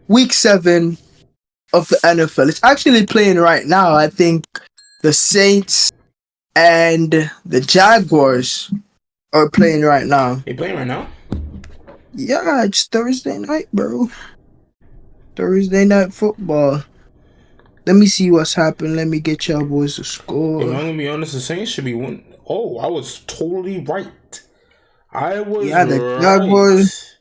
week 7 of the NFL. It's actually playing right now. I think the Saints and the Jaguars are playing right now. They playing right now? Yeah, it's Thursday night, bro. Thursday night football. Let me see what's happened. Let me get y'all boys to score. If I'm gonna be honest, the Saints should be one. Oh, I was totally right. I was the Jaguars.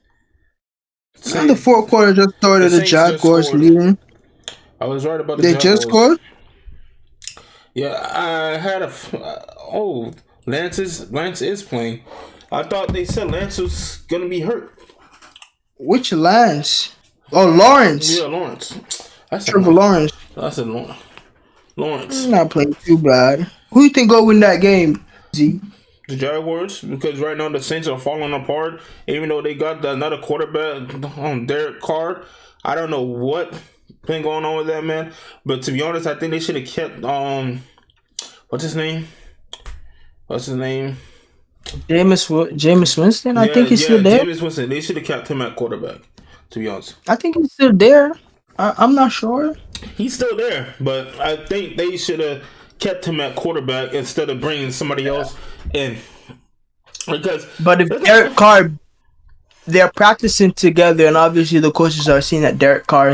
And the fourth quarter just started. The Jaguars leading. I was right about the They Jaguars. just scored? Yeah, I had a. Lance is playing. I thought they said Lance was gonna be hurt. Which Lance? Oh, Lawrence. Yeah, Lawrence. Trevor Lawrence. I said Lawrence. He's not playing too bad. Who you think go win that game, Z? The Jaguars, because right now the Saints are falling apart. Even though they got another quarterback on Derek Carr, I don't know what been going on with that man. But to be honest, I think they should have kept what's his name? Jameis Winston. I think he's still there. Jameis Winston. They should have kept him at quarterback. To be honest, I think he's still there. I'm not sure. He's still there, but I think they should have kept him at quarterback instead of bringing somebody else in. But if Derek Carr, they're practicing together, and obviously the coaches are seeing that Derek Carr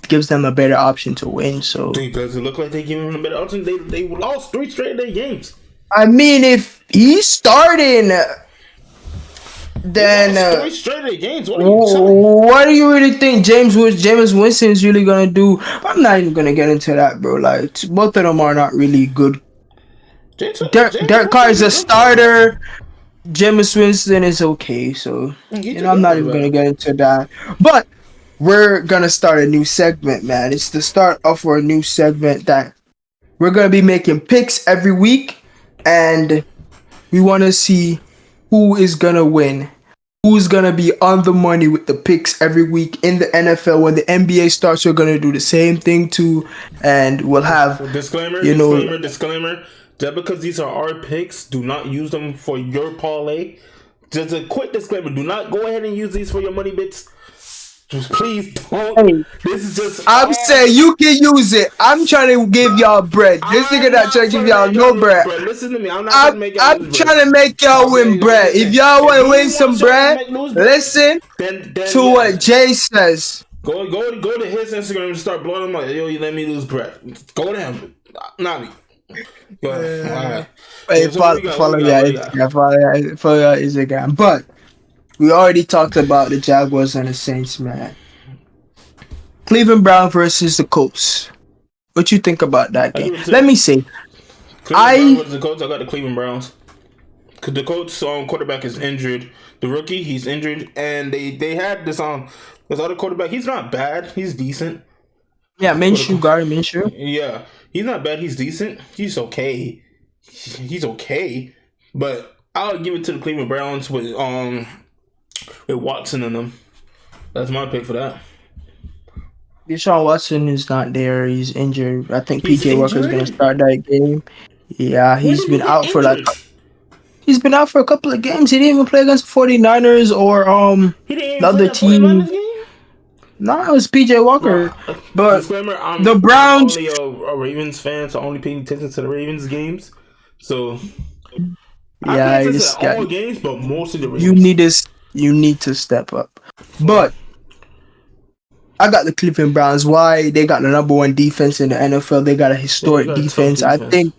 gives them a better option to win. So does it look like they give him a better option? They lost 3 straight day games. I mean, if he's starting, then 3 straight day games. What do you really think Jameis Winston is really gonna do? I'm not even gonna get into that, bro. Like, both of them are not really good. Derek Carr is a starter. Jameis Winston is okay, so I'm not even gonna get into that. But we're gonna start a new segment, man. It's the start of our new segment that we're gonna be making picks every week, and we want to see who is gonna win, who's gonna be on the money with the picks every week in the NFL. When the NBA starts, we're gonna do the same thing too, and we'll have disclaimer. Just because these are our picks, do not use them for your parlay. Just a quick disclaimer: do not go ahead and use these for your money bits. Just please don't. Hey, this is just. I'm saying you can use it. I'm trying to give y'all bread. This nigga not trying to give y'all no bread. Listen to me. I'm trying to make y'all win bread. If y'all want to win some bread, listen to what Jay says. Go to his Instagram and start blowing him up. Yo, you let me lose bread. Go to him, not me. Go ahead. All right. Hey, follow your Instagram. But we already talked about the Jaguars and the Saints, man. Cleveland Browns versus the Colts. What you think about that game? Let me see. The Colts. I got the Cleveland Browns. Cause the Colts quarterback is injured. The rookie, he's injured, and they had this other quarterback. He's not bad. He's decent. Yeah, Minshew. Yeah, he's not bad. He's decent. He's okay. But I'll give it to the Cleveland Browns with Watson in them. That's my pick for that. Deshaun Watson is not there. He's injured. I think PJ Walker's going to start that game. Yeah, he's been out for a couple of games. He didn't even play against the 49ers or the other team. No, it was PJ Walker. But disclaimer, the Browns. I'm only a Ravens fan, so only paying attention to the Ravens games. So I pay attention to all games, but most of the Ravens. You need to step up. But I got the Cleveland Browns. Why? They got the number 1 defense in the NFL. They got a historic defense. I think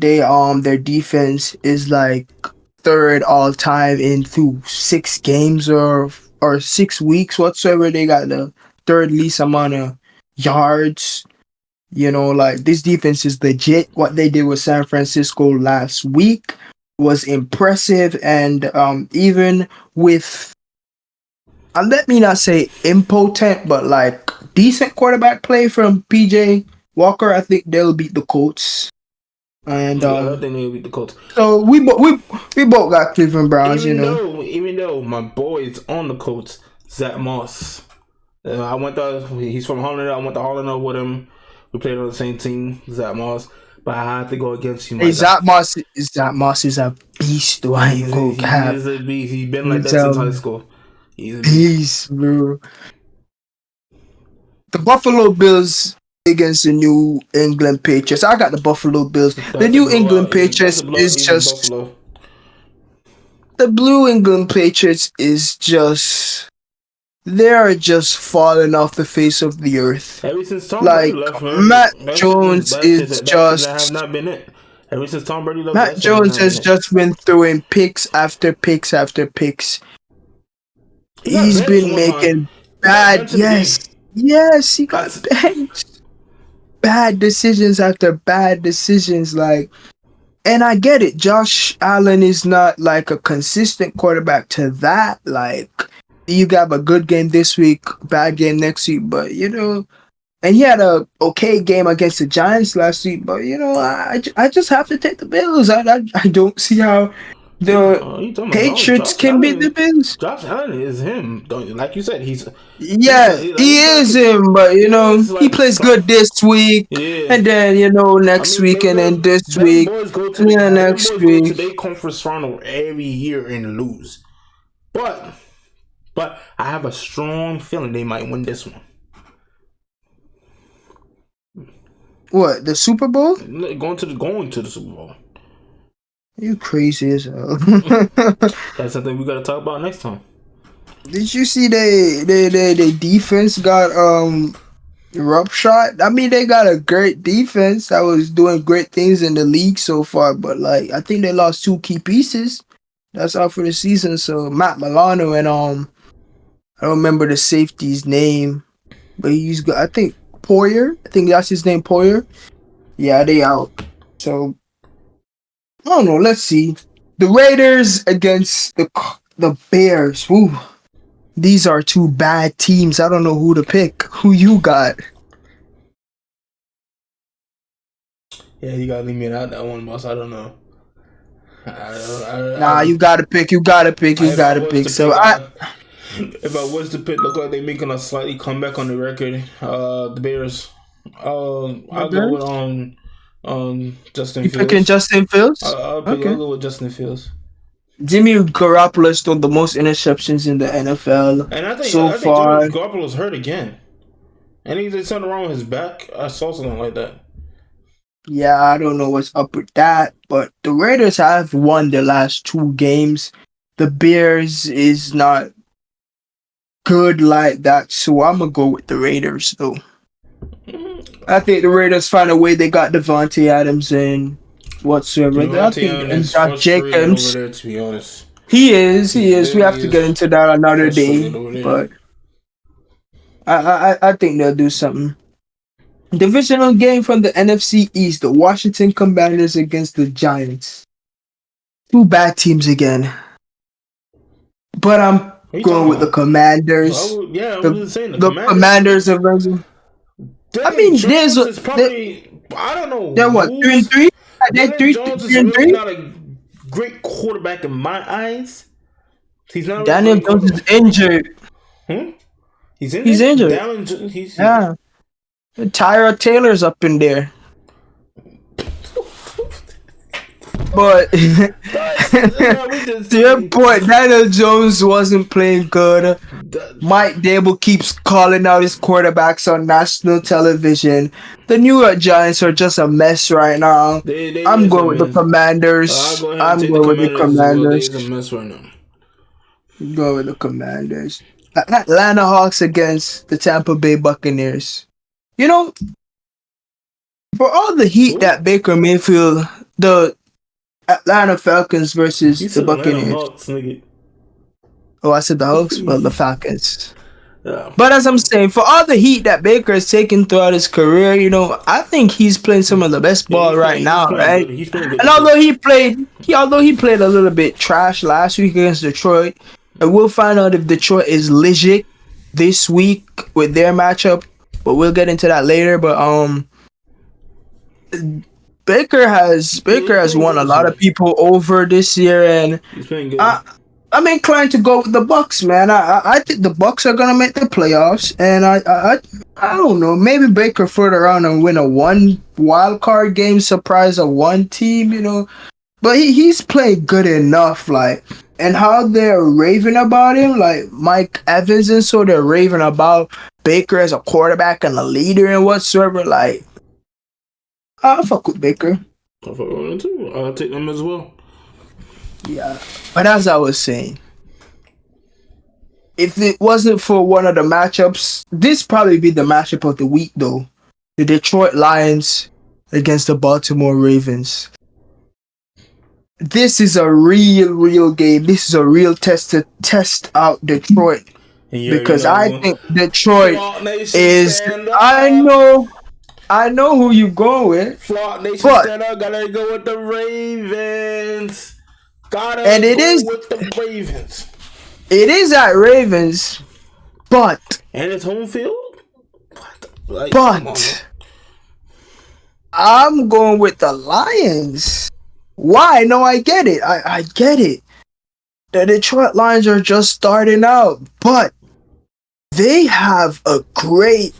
they their defense is like 3rd all time through 6 games or 6 weeks whatsoever. They got the 3rd least amount of yards. You know, like, this defense is legit. What they did with San Francisco last week was impressive, and even with let me not say impotent, but like decent quarterback play from PJ Walker, I think they'll beat the Colts. And I think they'll beat the Colts. So we both got Cleveland Browns, even though my boy is on the Colts, Zach Moss. He's from Holland. I went to Holland with him. We played on the same team, Zach Moss. But I had to go against you. Hey, Zach Moss is a beast, though. I ain't gonna cap. He's a beast. He's been like that since high school. He's a beast, bro. the Buffalo Bills against the New England Patriots. I got the Buffalo Bills. The New England Patriots is just the Blue England Patriots is just they are just falling off the face of the earth. Ever since Tom Like Brady left, Matt Jones is just have not been it. Ever since Tom Brady left, Matt Jones has just been throwing picks after picks after picks. He's been making bad. Yes, he got benched. Bad decisions after bad decisions. Like, and I get it. Josh Allen is not like a consistent quarterback to that. Like, you got a good game this week, bad game next week, but and he had a okay game against the Giants last week. But I just have to take the Bills. I don't see how the Patriots can beat the Bills. Josh Allen is him. Like you said, he is him. But he plays good this week, and then next week, and then this week, next week. To their conference round every year and lose, but I have a strong feeling they might win this one. What, the Super Bowl? Going to the Super Bowl. You crazy as hell. That's something we gotta talk about next time. Did you see they defense got rough shot? I mean, they got a great defense that was doing great things in the league so far, but like I think they lost 2 key pieces. That's out for the season. So Matt Milano and I don't remember the safety's name, but he's got, I think Poyer. I think that's his name, Poyer. Yeah, they out. So I don't know. Let's see. The Raiders against the Bears. Ooh, these are 2 bad teams. I don't know who to pick. Who you got? Yeah, you gotta leave me out that one, boss. I don't know. You gotta pick. You gotta pick. So if I was to pick, look like they're making a slightly comeback on the record. The Bears. I'll go with Justin Fields. Picking Justin Fields? I'll go with Justin Fields. Jimmy Garoppolo's thrown the most interceptions in the NFL and I think far. Jimmy Garoppolo's hurt again. And there's something wrong with his back. I saw something like that. Yeah, I don't know what's up with that, but the Raiders have won the last 2 games. The Bears is not good like that, so I'm gonna go with the Raiders though. I think the Raiders find a way. They got Devontae Adams and whatsoever. I think and Josh Jacobs. Over there, to be honest, he is. We have to get into that another day, but I think they'll do something. Divisional game from the NFC East: the Washington Commanders against the Giants. 2 bad teams again, but I'm going with the Commanders. The Commanders are. I mean, Jones is probably, I don't know. They're what, 3-3? They're 3-3. Not a great quarterback in my eyes. He's not. Daniel Jones is injured. He's injured. He's injured. Yeah. Tyra Taylor's up in there. But to your point, Daniel Jones wasn't playing good. Mike Dable keeps calling out his quarterbacks on national television. The New York Giants are just a mess right now. I'm going with the Commanders. I'm going with the Commanders. They're a mess right now. Go with the Commanders. Atlanta Hawks against the Tampa Bay Buccaneers. For all the heat that Baker Mayfield, the Atlanta Falcons versus the Buccaneers. Hawks, nigga. Oh, I said the Hawks? Well, the Falcons. Yeah. But as I'm saying, for all the heat that Baker has taken throughout his career, I think he's playing some of the best ball right now, right? And although he played a little bit trash last week against Detroit, and we'll find out if Detroit is legit this week with their matchup, but we'll get into that later. But Baker has won a lot of people over this year, and I'm inclined to go with the Bucs, man. I think the Bucs are gonna make the playoffs, and I don't know, maybe Baker further on and win a 1 wild card game, surprise a 1 team, but he's played good enough, like, and how they're raving about him, like Mike Evans, and so they're raving about Baker as a quarterback and a leader and whatsoever, like, I'll fuck with Baker. I'll fuck with him too. I'll take them as well. Yeah. But as I was saying, if it wasn't for one of the matchups, this probably be the matchup of the week, though. The Detroit Lions against the Baltimore Ravens. This is a real game. This is a real test to test out Detroit. Because I think Detroit is... I know who you go with. Flop Nation stand up. Gotta go with the Ravens. With the Ravens. It is at Ravens, but... And it's home field? But... I'm going with the Lions. Why? No, I get it. I get it. The Detroit Lions are just starting out, but they have a great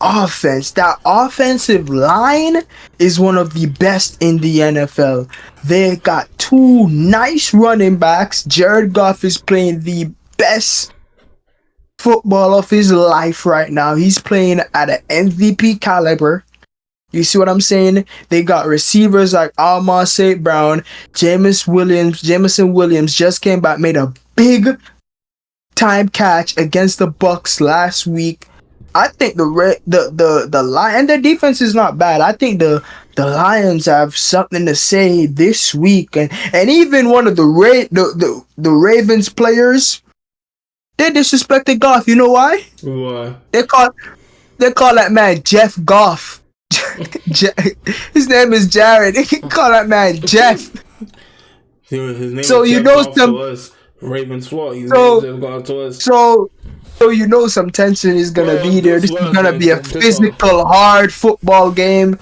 offense. That offensive line is one of the best in the NFL. They got two nice running backs. Jared Goff is playing the best football of his life right now. He's playing at an MVP caliber. You see what I'm saying? They got receivers like Amon St. Brown, Jameson Williams just came back, made a big time catch against the Bucks last week. I think the Lions, and their defense is not bad. I think the Lions have something to say this week, and even one of the Ravens players, they disrespected Goff. You know why? Why? They call that man Jeff Goff. His name is Jared. They can call that man Jeff. His name so is you Jeff know some Ravens flaw. So you know some tension is gonna be there. This is gonna be a physical, hard football game.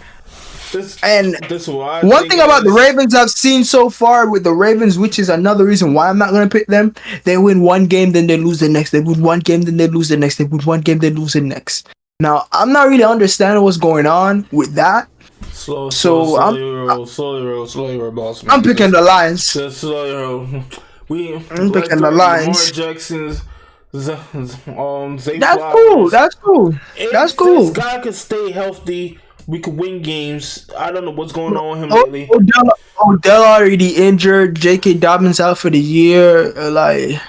One thing about the Ravens I've seen so far with the Ravens, which is another reason why I'm not gonna pick them, they win one game, then they lose the next. They win one game, then they lose the next. They win one game, they lose the next. Now I'm not really understanding what's going on with that. Slowly roll, boss man. I'm picking the Lions. Slowly roll. I'm picking the Lions. Lamar Jackson's, That's cool. If this guy can stay healthy, we could win games. I don't know what's going on with him lately. Odell already injured. J.K. Dobbins out for the year. The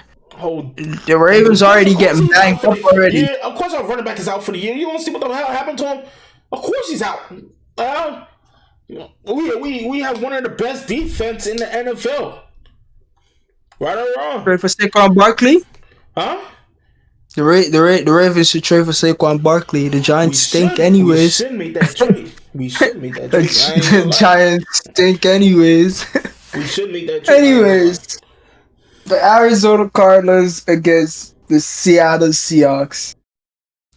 Ravens already getting banged up already. Yeah, of course our running back is out for the year. You don't see what the hell happened to him? Of course he's out. We have one of the best defense in the NFL. Right or wrong? Trade for Saquon Barkley? Huh? The Ravens should trade for Saquon Barkley. The Giants stink anyways. We should make that trade. The Giants stink anyways. We should make that trade. Anyways, the Arizona Cardinals against the Seattle Seahawks.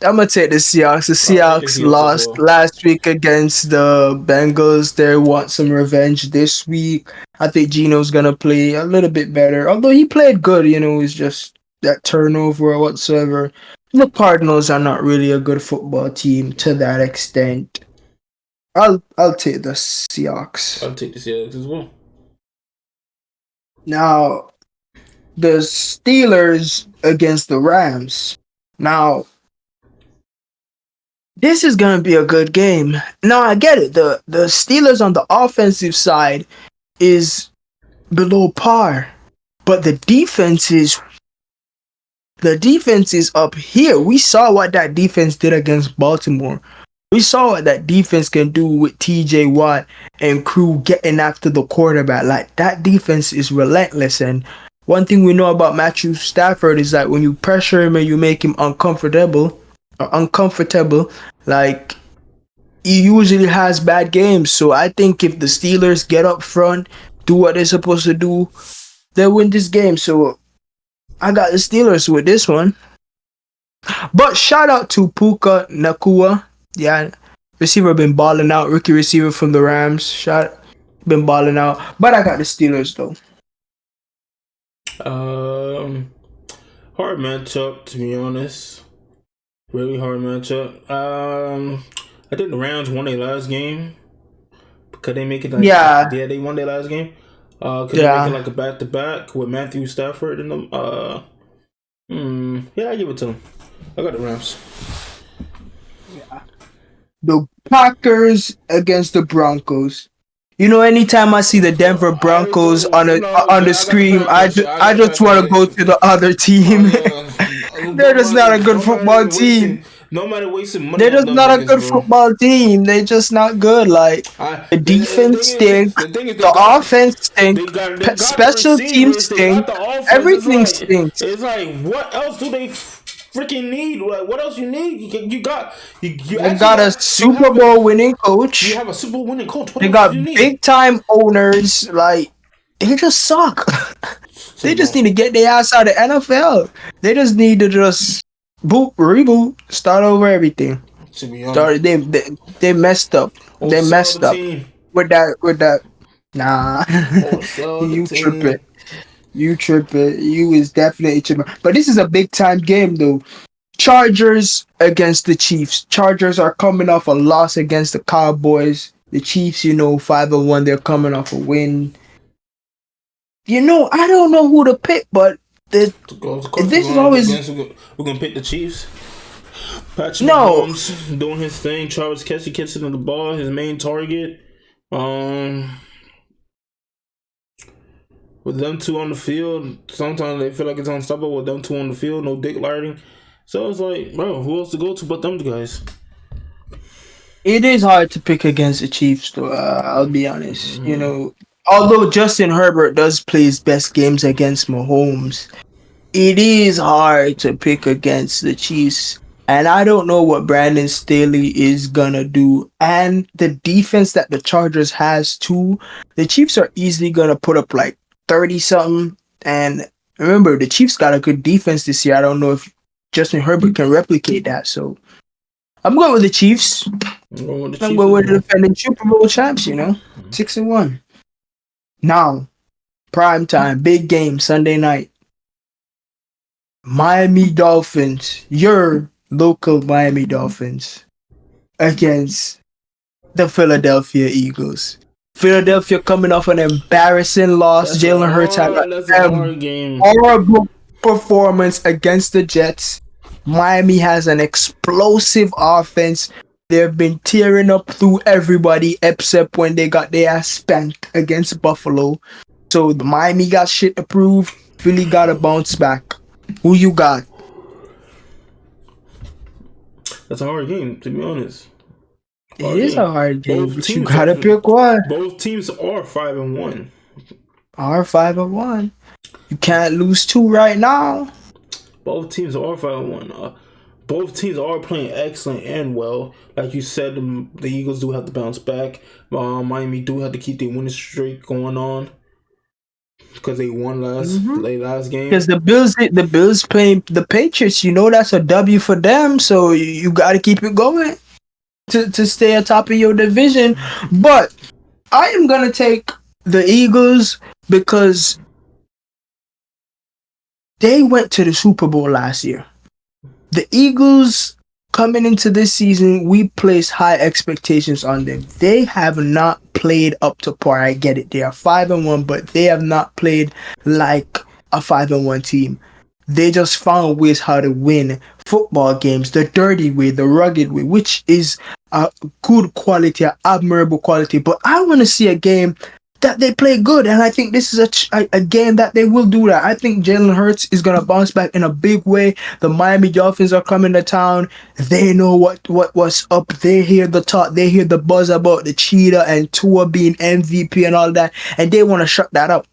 I'm gonna take the Seahawks. The Seahawks lost last week against the Bengals. They want some revenge this week. I think Geno's gonna play a little bit better. Although he played good, it's just that turnover or whatsoever. The Cardinals are not really a good football team to that extent. I'll take the Seahawks. I'll take the Seahawks as well. Now, the Steelers against the Rams. Now, this is going to be a good game. Now, I get it. The Steelers on the offensive side is below par. But the defense is up here. We saw what that defense did against Baltimore. We saw what that defense can do with TJ Watt and crew getting after the quarterback. Like, that defense is relentless. And one thing we know about Matthew Stafford is that when you pressure him and you make him uncomfortable, like, he usually has bad games. So I think if the Steelers get up front, do what they're supposed to do, they'll win this game. So I got the Steelers with this one. But shout out to Puka Nacua. Yeah, receiver been balling out. Rookie receiver from the Rams. Been balling out. But I got the Steelers though. Hard matchup, to be honest. Really hard matchup. I think the Rams won their last game. Could they make it? Yeah, they won their last game. Could they make it like a back-to-back with Matthew Stafford and them? Yeah, I give it to them. I got the Rams. The Packers against the Broncos. You know, anytime I see the Denver Broncos on the screen, I just want to go to the other team. They're just not a good football team. Nobody wasting money. They're just not a good football team. They're just not good. Like the defense stink, the offense stink, special teams stink, everything stinks. It's like, what else do they freaking need? Like, what else you need? You got a Super Bowl winning coach. You have a Super Bowl winning coach. They got big time owners. Like they just suck. They just need to get their ass out of NFL. They just need to just reboot, start over everything. They messed up. They messed up with that. Nah, you tripping. You tripping. You is definitely tripping. But this is a big time game though. Chargers against the Chiefs. Chargers are coming off a loss against the Cowboys. The Chiefs, 5-1. They're coming off a win. I don't know who to pick, but this is always. We're gonna pick the Chiefs. Patrick Mahomes doing his thing. Travis Kelce catching the ball, his main target. With them two on the field, sometimes they feel like it's unstoppable. With them two on the field, no dick lighting. So it's like, bro, who else to go to but them guys? It is hard to pick against the Chiefs, though. I'll be honest. Although Justin Herbert does play his best games against Mahomes, it is hard to pick against the Chiefs. And I don't know what Brandon Staley is gonna do. And the defense that the Chargers has too, the Chiefs are easily gonna put up like 30-something. And remember, the Chiefs got a good defense this year. I don't know if Justin Herbert can replicate that. So I'm going with the Chiefs. I'm going with the defending Super Bowl champs, 6-1. Now, prime time, big game, Sunday night. Miami Dolphins, your local Miami Dolphins, against the Philadelphia Eagles. Philadelphia coming off an embarrassing loss. Jalen Hurts had a horrible performance against the Jets. Miami has an explosive offense. They've been tearing up through everybody except when they got their ass spanked against Buffalo. So the Miami got shit approved. Philly got to bounce back. Who you got? That's a hard game, to be honest. It is a hard game, but you gotta pick one. Both teams are 5-1. Are 5-1. You can't lose two right now. Both teams are 5-1. Both teams are playing excellent and well. Like you said, the Eagles do have to bounce back. Miami do have to keep their winning streak going on because they won last game. Because the Bills playing the Patriots. That's a W for them. So you got to keep it going to stay on top of your division. But I am gonna take the Eagles because they went to the Super Bowl last year. The Eagles, coming into this season, we place high expectations on them. They have not played up to par. I get it. They are 5-1, but they have not played like a 5-1 team. They just found ways how to win football games the dirty way, the rugged way, which is a good quality, an admirable quality. But I want to see a game that they play good, and I think this is a game that they will do that. I think Jalen Hurts is gonna bounce back in a big way. The Miami Dolphins are coming to town. They know what's up. They hear the talk. They hear the buzz about the cheetah and Tua being MVP and all that, and they want to shut that up.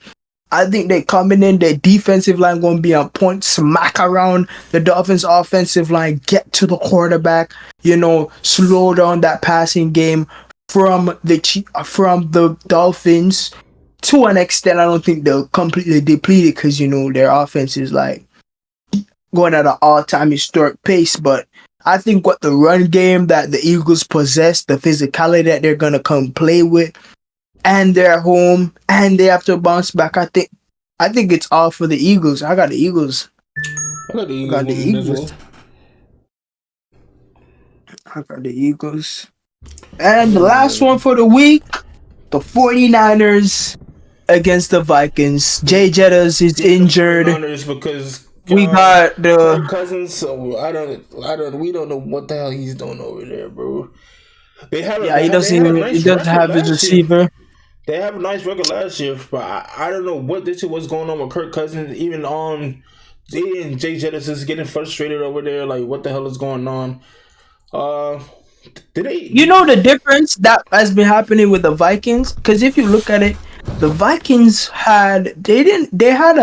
I think they coming in. Their defensive line going to be on point, smack around the Dolphins' offensive line, get to the quarterback. Slow down that passing game from the Dolphins. To an extent, I don't think they'll completely deplete it because their offense is like going at an all-time historic pace. But I think what the run game that the Eagles possess, the physicality that they're gonna come play with, and they're home and they have to bounce back. I think it's all for the Eagles. I got the Eagles. I got the Eagles. I got the Eagles. And the last one for the week, the 49ers against the Vikings. Jay Jettas is injured. Because We got Kirk the Cousins. So we don't know what the hell he's doing over there, bro. yeah. They had a He nice doesn't record have his last year. receiver. They have a nice record last year, but I don't know what this was going on with Kirk Cousins. Even they and Jay Jettis is getting frustrated over there. Like, what the hell is going on? Did they? You know the difference that has been happening with the Vikings? Because if you look at it, the Vikings they had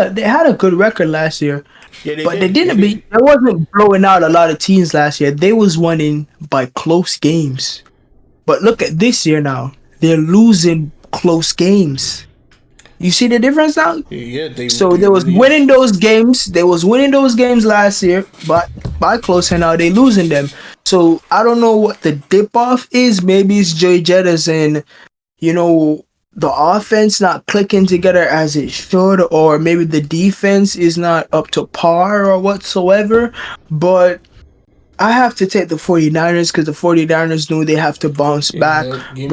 a good record last year, Yeah, they but they did. didn't be. They wasn't blowing out a lot of teams last year. They was winning by close games. But look at this year now. They're losing close games. You see the difference now? Yeah, So they was winning those games. They was winning those games last year, but by close, and now they losing them. So I don't know what the dip off is. Maybe it's Jay Jettis and the offense not clicking together as it should, or maybe the defense is not up to par or whatsoever. But I have to take the 49ers because the 49ers knew they have to bounce back. The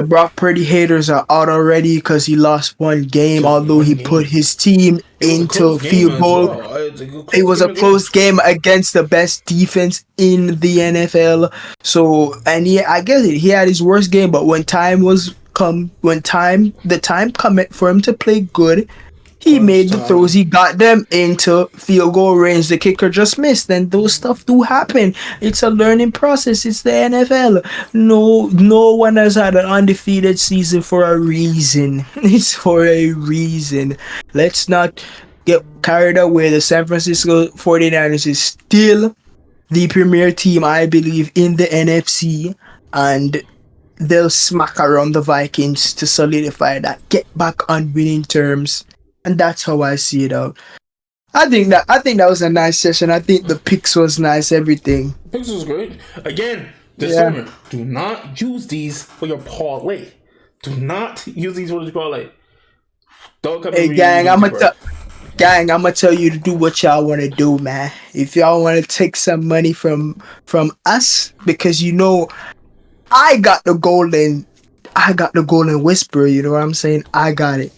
Brock Purdy haters are out already because he lost one game, although he put his team into field goal. It was a close game against the best defense in the NFL. So, and I guess he had his worst game, but when the time come for him to play good, he made the throws. He got them into field goal range. The kicker just missed. And those stuff do happen. It's a learning process. It's the NFL. No one has had an undefeated season for a reason. It's for a reason. Let's not get carried away. The San Francisco 49ers is still the premier team, I believe, in the NFC. And they'll smack around the Vikings to solidify that. Get back on winning terms. And that's how I see it out. I think that was a nice session. I think the picks was nice. Everything. Picks was great. Again, disclaimer: do not use these for your parlay. Do not use these for your parlay. Don't come. Hey, gang, I'm gonna tell you to do what y'all want to do, man. If y'all want to take some money from us, because I got the golden whisper. You know what I'm saying? I got it.